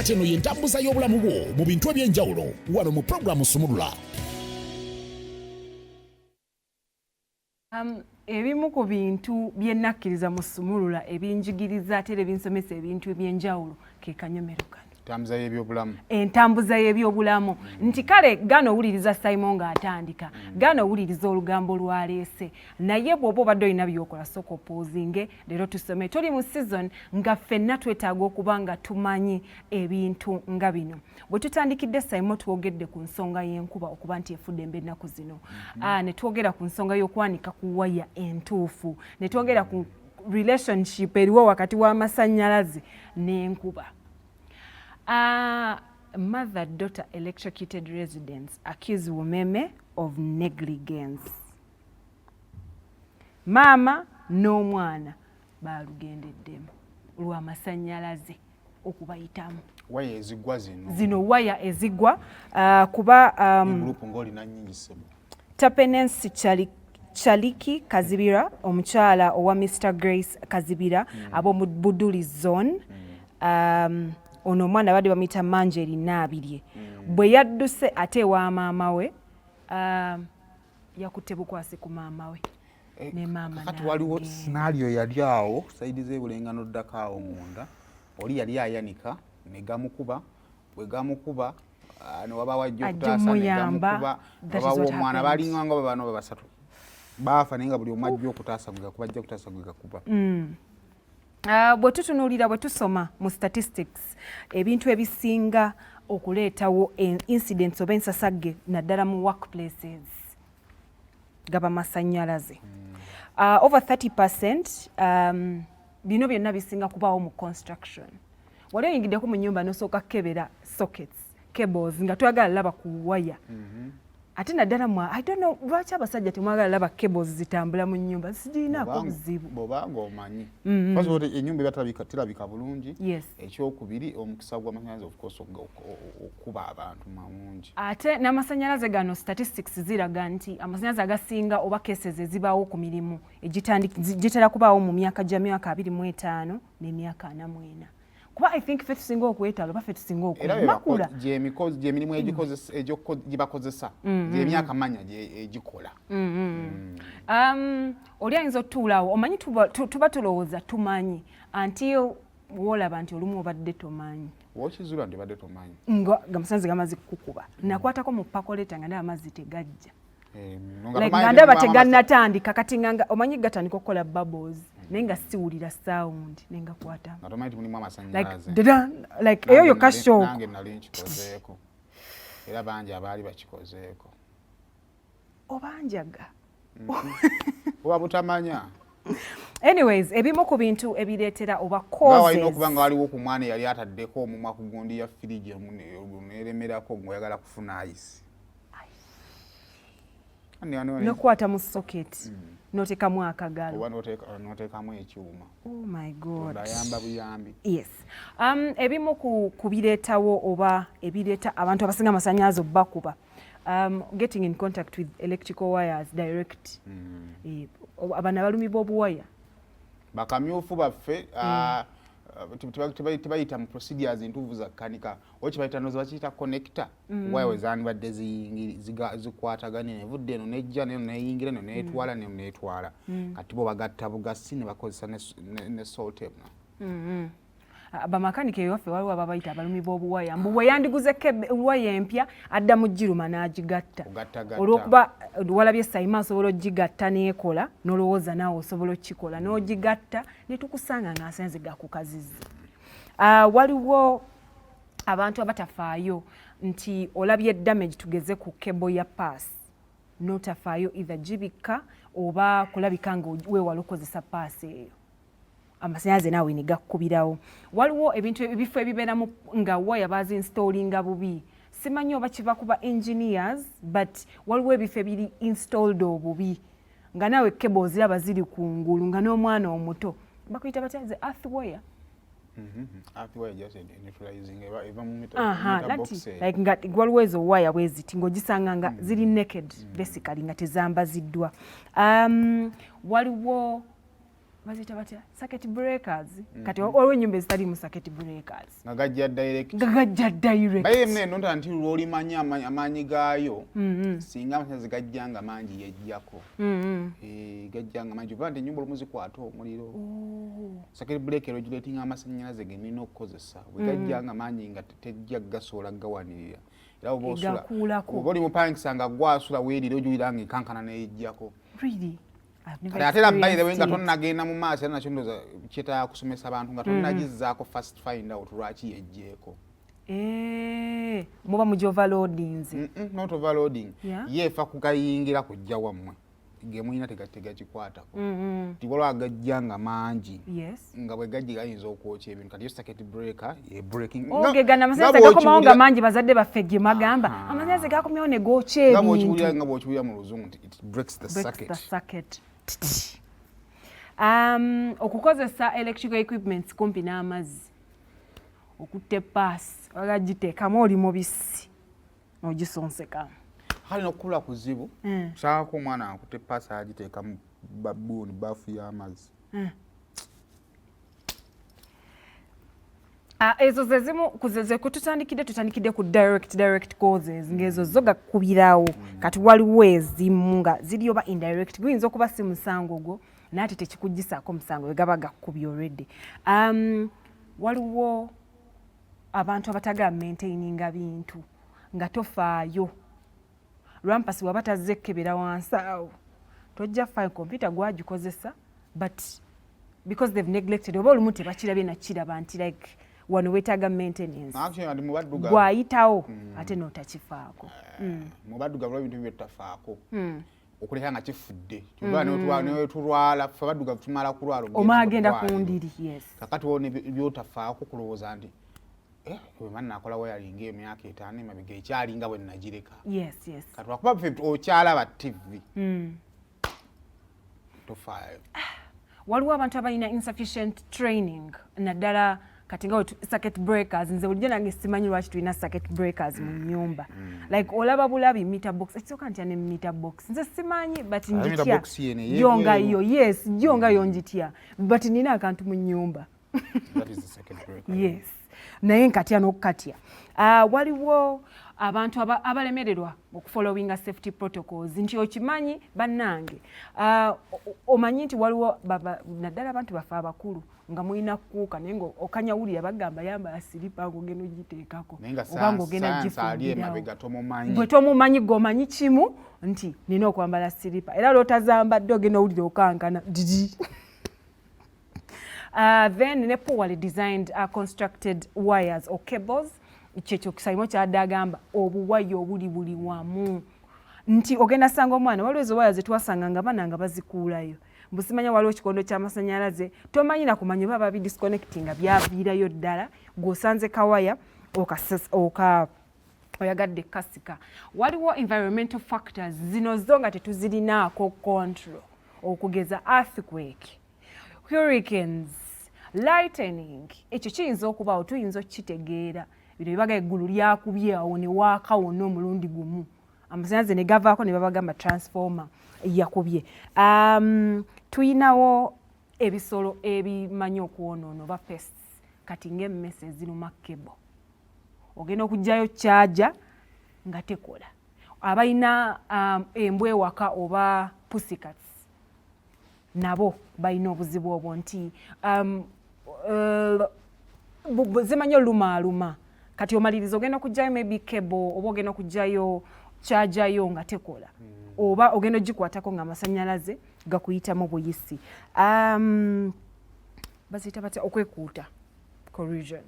kati eno y'entambuza y'obulamu bwo mu bintu eby'enjawulo wano mu pulogulaamu Sumulula. Ebimu ku bintu bye nakkiriza mu Sumulula ebinjigiriza ate era ebinsomesa ebintu eby'enjawulo ke kanyomero kano. Entambuza y'ebyobulamu. Nti kale gano owuliriza Simon ng'atandika, gano owuliriza olugambo lwaleese, naye bw'oba obadde olina by'okola sooka opoozinge, leero tusome. Tuli mu season nga ffenna twetaaga okuba nga tumanyi ebintu nga bino. Bwe tutandikidde Simon twogedde ku nsonga y'enkuba okuba nti efudde ennaku zino. Ne twogera ku nsonga y'okwanika ku waya entuufu, ne twogera ku relationship eriwo wakati w'amasanyalaze n'enkuba. Mother-daughter electrocuted residents accuse Umeme of negligence. Maama n'omwana baalugendeddemu lw'amasanyalaze okubayitamu. Waya ezigwa zino waya ezigwa kuba group ng'olina nnyingi ssebo. Tapenensi Chaliki Kazibira, omukyala owa Mr. Grace Kazibira ab'omu Buduli zone. Ono omwana badde bamuyita Manjeri Naabirye. Bwe yadduse ate wa maama we yakutte bukwasi ku maama we ne maama kati waliwo scenario yali awo saidi z'ebulengano ddako awo munda oli yali ayanika ne gamukuba bwe gamukuba ne waba wajja okutaasa ne gamukuba babawo omwana balinganga bano babasatu baafa naye nga buli omu ajja okutaasa gwe gakuba ajja okutaasa gwe gakuba. Bwe tutunuulira bwe tusoma mu statistics ebintu ebisinga okuleetawo incidents oba ensasagge naddala mu workplaces gaba masanyalaze. Over 30% bino byonna bisinga kubaawo mu construction. Wali oyingiddeko mu nnyumba n'osooka kebera sockets, cables nga twagala laba ku waya. Ate naddala I don't know lwaki abasajja temwagala laba cables zitambula mu nnyumba zirinaako buzibu. Bw'obanga omanyi. First ennyumba eba terabika bulungi. Ekyokubiri omukisa gw'amasanyalaze of course okuba abantu mamungi. Ate n'amasanyalaze gano statistics ziraga nti amasanyalaze agasinga oba cases ezibaawo ku mirimu gitera kubaawo mu myaka gya myaka 25 n'emyaka 44. Kuba I think fe tusinga okwetala oba fe tusinga okumakula gy'emirimu gibakozesa gy'emyaka manya egikola. Oli ayinza otuulaawo omanyi tuba tulowooza tumanyi until woolaba nti olumu obadde tomanyi. Wokizula nti obadde tomanyi. Gamusanze gamaze kukukuba. Nakwatako mu pakoleta nga ndaba amazzi tegajja. Nga ndaba tegannatandika kati nga omanyi gatandika okukola bubbles naye nga siwulira sound naye nga kwata. Nga tomanyi mulimu amasanyalaze. Like eyo yokka shock. Nange nali nkikozeeko. Era bangi abaali bakikozeeko. Obanjaga. Oba butamanya. Anyways, ebimu ku bintu ebireetera oba causes. Nga walina okuba nga waliwo ku mwana yali ataddeko omumwa ku gundi ya firiji neeremerako ng'oyagala kufuna ice. Nokwata mu socket notekamu akagalo oba notekamu ekyuma. Oh my God. Bayamba buyambi. Yes. Ebimu ku bireetawo oba ebireeta abantu abasinga amasanyalaze bakuba getting in contact with electrical wires direct. Abana balumibwa obuwaya bakamyufu baffe tebayita mu procedures entuufu za kanika okibayita nozo bakiyita connector waya wezandibadde zikwataganye nevudde eno nejja neno neyingira neno netwala neno netwala kati bo bagatta bugasi ne bakozesa ne soltem. Bamakanike yaffe waliwo ababayita abalumibwa obuwaya mbu bwe yandiguze waya empya adda mu giruma n'agigatta olw'okuba walabye sayima asobola ogigatta n'ekola n'olowooza naawe osobola okikola n'ogigatta ne tukusanga ng'asenze gakukazizza. Waliwo abantu abatafaayo nti olabye damage tugeze ku cable ya pass n'otafaayo either gibikka oba kulabika nga weewala okozesa pass eyo. Amasanyalaze naawe ne gakkubirawo. Waliwo ebifo ebibeeramu nga waya bazinstallinga bubi. Simanyi oba kiva kuba engineers but waliwo ebifo ebiri installed obubi nga naawe cable ziraba ziri kungulu nga n'omwana omuto bakuyita batya ze earth wire. Earth wire just neutralizing eva mu box like nga waliwo ezo waya bwe ziti ng'ogisanga nga ziri naked basically nga tezambaziddwa. Waliwo bazita batya circuit breakers kati olwo nyumba ezitali mu circuit breakers ngagajja direct baye mne nonta nti lwoli manya amanyi gaayo singa amasannyalaze gajjanga mangi yejjako gajjanga mangi bande nyumba olumu zikwata omuliro circuit breaker regulating amasannyalaze gemina okukozesa bwe gajjanga mangi nga tejja gasobola gawanirira era oba oli mupangisa nga gwasula weerira ojuwira nga ekankana neyejjako atera bayire wenga tonnagenda mu maaso era nakyo ndoza kyetaaga kusomesa abantu nga tonnagizzaako first find out lwaki yejjeeko muba mugi overloadings not overloading yeefa kugayingira kujja wammwe gemulina tegakikwatako tiwalwa gajja nga mangi nga bwe gajja gayinza okwokya ebintu kati yo circuit breaker ye breaking ogegana amasannyalaze gakomawo nga mangi bazadde baffe ge magamba amasannyalaze gakomyawo ne gookya ebintu nga bw'okiwulira mu luzungu nti it breaks the circuit. Okukozesa electrical equipments kumpi n'amazzi okutte paasi wagagiteekamu oli mubisi ogisonsekamu kali n'okukula kuzibu saako omwana akutte paasi agiteeka mu babuuni baafu y'amazzi ezo zezimu kuzeze tutandikidde ku direct causes ng'ezo zo gakubirawo kati waliwo ezimu nga ziri oba indirect guyinza okuba si musango gwo naate tekikugisaako musango we gaba gakkubye already waliwo abantu abataga maintaininga bintu nga tofaayo lwampasi waba tazze ekkebera wansi awo tojja faayo computer gwagikozesa but because they've neglected oba olumu tebakirabye nakiraba nti like wano weetaaga maintenance gwayitawo ate n'otakifaako mu baddugavu ebintu byo tafaako okuleka nga kifudde netulwala fe baddugavu tumala kulwala omaagenda ku ndiri kakati wona byotafaako kulowooza nti wemani nakola wayalinga emyaka 5 emabega ekyalinga bwe nagireka kati lwakuba ffe okyalaba tv tofaayo waliwo abantu abalina insufficient training naddala kati nga circuit breakers nze bulijjo nange simanyi lwaki tulina circuit breakers mu nyumba like olaba bulabi meter box ekisooka ntya ne meter box nze simanyi but njitya jonga yo jonga yo njitya but nina akantu mu nyumba naye nkatya n'okukatya waliwo abantu abalemererwa okufollowinga safety protocols nti okimanyi bannange omanyi nti waliwo naddala abantu bafe abakulu nga mulina kuuka naye nga okanyawulira bagamba yambala siripa ng'ogenda ogiteekako oba ng'ogenda gifumbirawo bwe tomumanyi g'omanyi kimu nti nina okwambala siripa era lw'otazambadde ogenda owulira okankana didi then ne poorly designed constructed wires or cables kyekyo kisayimo kyadde agamba obuwaya obuli buli wamu nti ogenda sanga omwana waliwo ezo waya zetwasanga nga bana nga bazikuulayo mbusimanya waliwo ekikondo ky'amasannyalaze tomanyi na kumanya oba babidisconnectinga byaviirayo ddala gw'osanze kawaya oyagadde kasika waliwo environmental factors zino zo nga tetuzirinaako control okugeza earthquake hurricanes lightning ekyo kiyinza okubaawo tuyinza okukitegeera bino bibaga eggulu lyakubye awo ne waaka wonna omulundi gumu amasannyalaze ne gavaako ne babagamba transformer yakubye tuyinawo ebisolo ebimanyi okwonoona oba pests kati ng'emmese eziruma kebo ogenda okugjayo kyaja nga tekola abalina embwa ewaka oba pussycats nabo balina obuzibu obwo nti zimanyi olumaaluma kati omaliriza ogenda okugjayo maybe cable oba ogenda okugjayo kyajayo nga tekola oba ogenda ogikwatako nga amasannyalaze gakuyitamu buyisi baziyita batya okwekuuta corrosion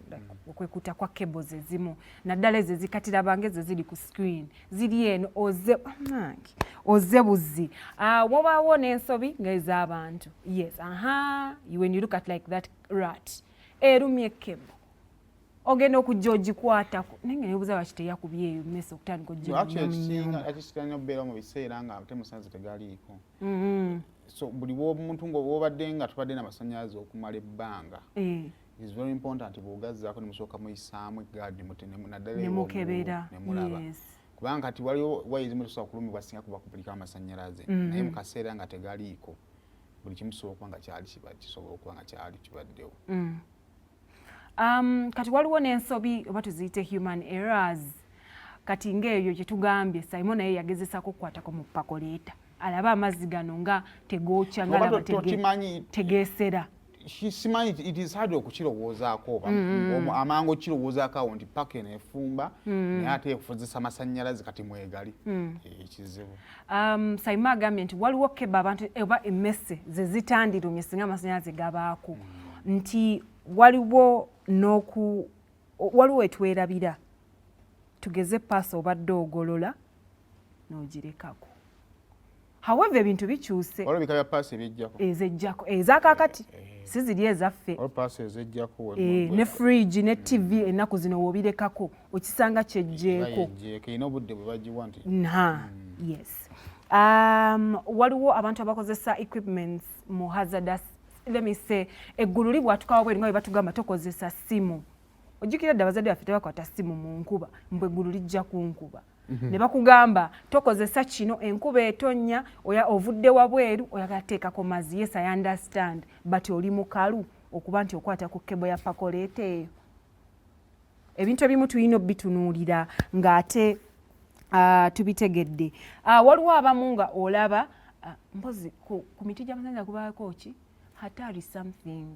okwekuuta kwa cables ezimu naddala ezo ezikatira bange ezo ziri ku screen ziri eno oze buzzi wabaawo n'ensobi ng'ez'abantu when you look at like that rat erumye cable ogenda okujja ogikwatako naye nga nebuuza lwaki teyakubye eyo mmese okutandika ogiakisitanya okubeera mu biseera nga ate musanze tegaliiko so buli omuntu ng'obadde nga tubadde n'amasannyalaze okumala ebbanga is very important bw'ogazzaako ne musooka muyisaamu eggaadi nemukebera kubanga kati waliwo wayizimu tosobola kulumibwa singa kuba kupulika amasannyalaze naye mu kaseera nga tegaliiko buli kimu kisobola okuba nga kyali kisobola okuba nga kyali kibaddewo. Kati waliwo n'ensobi oba tuziyite human errors. Kati ng'ebyo gye tugambye Simon naye yagezesaako okukwatako mu pakoleeta alaba amazzi gano nga tegookya nga laba tegeesera. Simanyi it is hard okukirowoozaako oba amangu okirowoozaako awo nti paka eno efumba naye ate ekukozesa amasannyalaze kati mwegali ekizibu. Simon agambye nti waliwo keba abantu oba emmese ze zitandirumye singa amasannyalaze gabaako nti waliwo etwerabira tugeze paasi obadde ogolola n'ogirekako. However ebintu bikyuse olabika bya paasi ebyejjako ezejjako ezakakati si ziri ezaffe paasi ezejjako ne fridge ne TV ennaku zino wobirekako okisanga kyejjeeko ina obudde bwe bagiwa nti yes. Waliwo abantu abakozesa equipments mu hazardous let me say eggulu libwatukawo bweri nga bwe batugamba tokozesa simu. Ojjukira dda abazadde baffe tebakwata simu mu nkuba mbwe eggulu lijja ku nkuba ne bakugamba tokozesa kino enkuba etonnya ovudde wabweru oyagala teekako mazzi. Yes, I understand but oli mukalu okuba nti okwata ku kebo ya pakoleeta eyo. Ebintu ebimu tulina obitunuulira ng'ate tubitegedde. Waliwo abamu nga olaba mpozi ku miti gy'amasannyalaze kubaako ki hatari something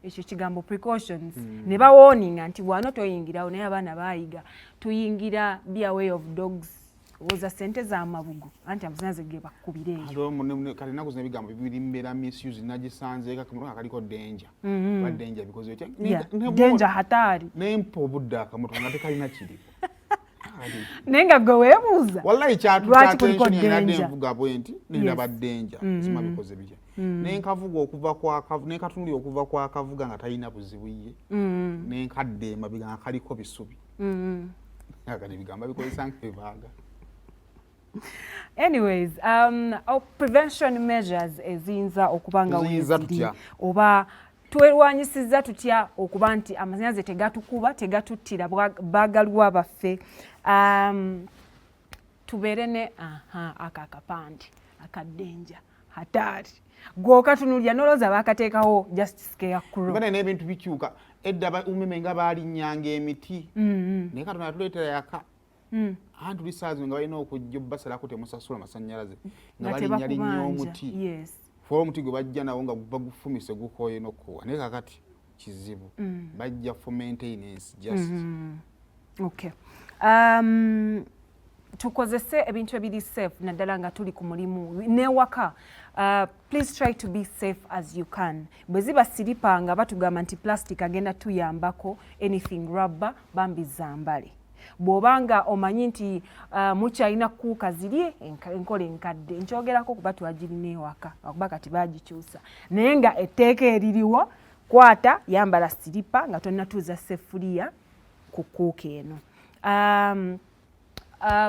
ekyo kigambo precautions ne bawooninga nti wano toyingirawo naye abaana baayiga tuyingira be away of dogs oza ssente z'amabugu anti amasannyalaze ge bakubira eyo kati ennaku zino ebigambo biri mbeera misuse nagisanzeeka kamotoka kaliko danger ba danger bikoze otya danger hatari nempa obudde akamotoka nga tekalina kiri naye nga gwe weebuuza wallahi kyatutensioni yenadde envuga bwenti nendaba danger sima bikoze bitya nenkavuga okuva kwakavu nenkatunuli okuva kwakavuga nga talina buzibu ye nenkadde emabiga nga kaliko bisubi aga nebigamba bikozesa nkebaaga. Anyways, prevention measures eziyinza okuba nga weeziri oba twerwanyisiza tutya okuba nti amasannyalaze tegatukuba tegatuttira baagalwa baffe. Tubeere ne akakapande akaddenja hatari gw'okatunulya noloza baakateekawo just scarecrow. Bane n'ebintu bikyuka edda umeme nga baalinyanga emiti naye Katonda atuleetera yaka anti tuli saa zino nga balina okujja obbasalako temusasula amasannyalaze nga balinnyalinnya omuti foola omuti gwe bajja nawo nga bagufumise gukooye n'okkuwa naye kakati kizibu bajja for maintenance just okay. Tukozese ebintu ebiri safe naddala nga tuli ku mulimu n'ewaka. Please try to be safe as you can. Bwe ziba siripa nga batugamba nti plastic agenda tuyambako anything rubber bambi zambale. Bw'obanga omanyi nti mukyalina kuuka ziri enkola enkadde nkyogerako kuba twagirina ewaka okuba kati baagikyusa naye nga etteeka eririwo kwata yambala siripa nga tonnatuuza sefuliya ku kuuka eno.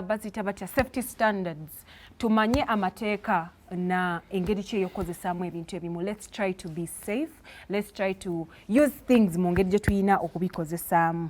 Bazita batya safety standards tumanye amateeka na engeri ki eyokozesaamu ebintu ebimu. Let's try to be safe, let's try to use things mu ngeri gye tulina okubikozesaamu.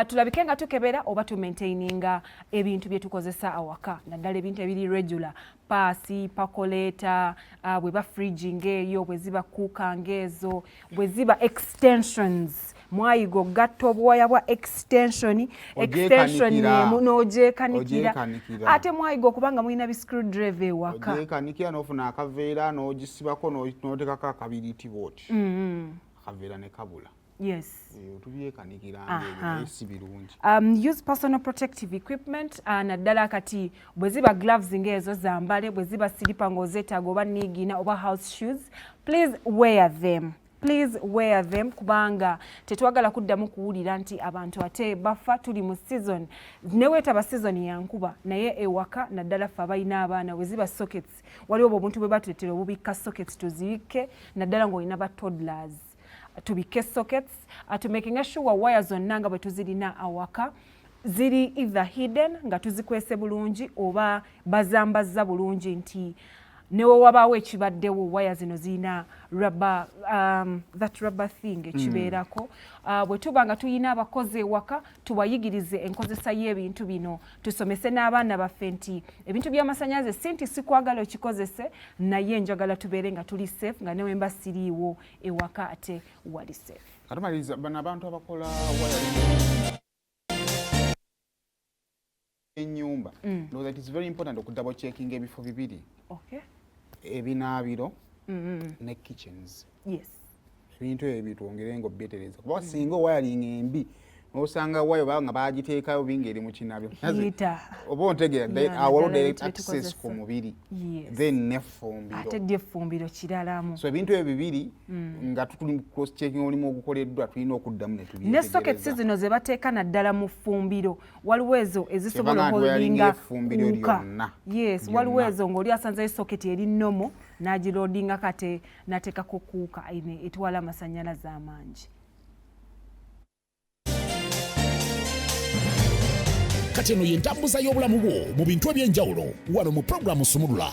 Tulabike nga tukebera oba tumaintaininga ebintu bye tukozesa awaka naddala ebintu ebiri regular paasi pakoleeta bwe ba fridging eyo bwe ziba kuuka ng'ezo bwe ziba extensions mwayigo gatta obuwaya bwa extension emu n'ogyekanikira ate mwayigo okubanga mulina bi screwdriver ewaka ogyekanikira n'ofuna akaveera n'ogisibako n'oteekako akabiriti booti akaveera ne kabula. Yes. Tubyekanikiranga si birungi. Use personal protective equipment naddala kati bwe ziba gloves ng'ezo zambale bwe ziba silipa ng'ozeetaaga oba niigina oba house shoes please wear them. Please wear them kubanga tetwagala kuddamu kuwulira nti abantu ate bafa tuli mu season neweetaba season ya nkuba naye ewaka naddala ffe abalina abaana bwe ziba sockets waliwo obuntu bwe batuleetera obubikka sockets tuzibikke naddala ng'olina ba toddlers tubikke sockets to making sure wire zonna nga bwe tuzirina awaka ziri either hidden nga tuzikwese bulungi oba bazambazza bulungi nti newe wabaawo ekibaddewo waya zino zirina that rubber thing ekibeerako. Bwe tuba nga tuyina abakozi ewaka tubayigirize enkozesa y'ebintu bino, tusomese n'abaana baffe nti ebintu by'amasannyalaze si nti sikwagala okikozese, naye njagala tubeere nga tuli safe, nga newe mba siriiwo ewaka ate wali safe. Katumaliriza bano abantu abakola ennyumba, ndowooza it is very important okudouble checking ebifo bibiri, ebinaabiro ne kitchens. Yes. Ebintu ebyo bitwongere ng'obyetereza kuba singa owayalinga embi n'osanga wayo nga bagiteekayo bingeri mu kinaabyo oba ontegeera awaliwo direct access ku mubiri then n'effumbiro ate ly'effumbiro kiralamu. So ebintu ebyo bibiri nga tutuli cross checking olimu ogukoleddwa tulina okuddamu ne tubyetegereza. Ne sockets zino ze bateeka naddala mu ffumbiro waliwo ezo ezisobola okulinga effumbiro lyonna. Yes, waliwo ezo ng'oli asanzayo socket eri nnomo n'agiroodinga kate n'ateekako kuuka etwala amasannyalaze amangi. Kati eno y'entambuza y'obulamu bwo mu bintu eby'enjawulo wano mu pulogulaamu Sumulula.